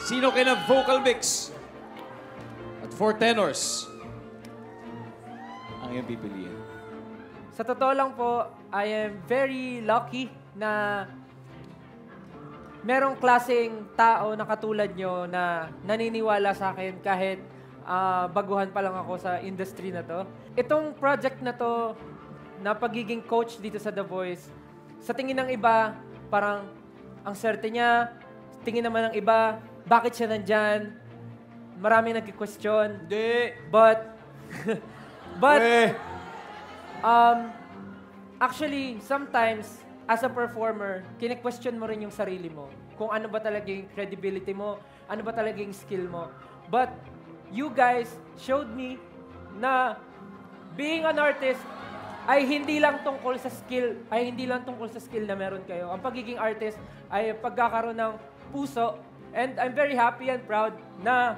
Sino kinag-vocal mix? At 4 tenors ang iyong pipiliin. Sa totoo lang po, I am very lucky na merong klaseng tao na katulad nyo na naniniwala sa akin kahit baguhan pa lang ako sa industry na to. Itong project na to, na pagiging coach dito sa The Voice, sa tingin ng iba, parang ang swerte niya, tingin naman ng iba, bakit siya nandyan? Maraming nagki-question. Hindi. But, actually, sometimes, as a performer, kine-question mo rin yung sarili mo. Kung ano ba talaga yung credibility mo, ano ba talaga yung skill mo. But, you guys showed me na being an artist ay hindi lang tungkol sa skill, na meron kayo. Ang pagiging artist ay pagkakaroon ng puso, and I'm very happy and proud na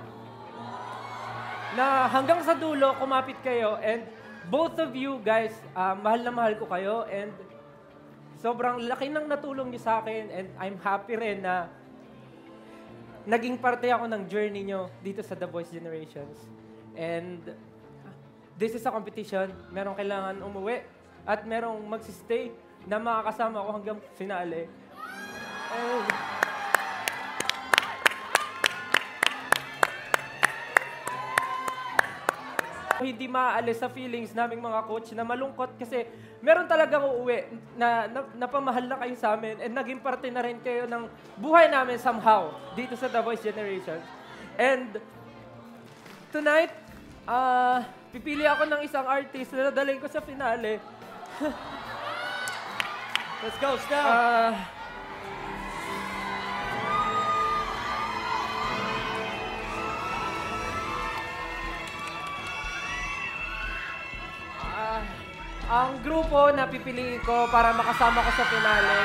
hanggang sa dulo kumapit kayo, and both of you guys, mahal na mahal ko kayo, and sobrang laki ng natulong niyo sa akin, and I'm happy rin na naging parte ako ng journey niyo dito sa The Voice Generations. And this is a competition. Merong kailangan umuwi at merong magsistay na makakasama ako hanggang finale. And hindi maaalis sa feelings naming mga coach na malungkot kasi meron talagang uuwi na napamahal na kayo sa amin, and naging parte na rin kayo ng buhay namin somehow dito sa The Voice Generation. And tonight, pipili ako ng isang artist na dadalhin ko sa finale. Let's go, Stel! Ang grupo na pipiliin ko para makasama ko sa finale,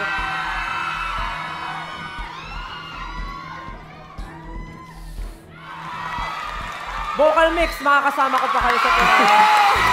vocal mix, makakasama ko pa kayo sa finale.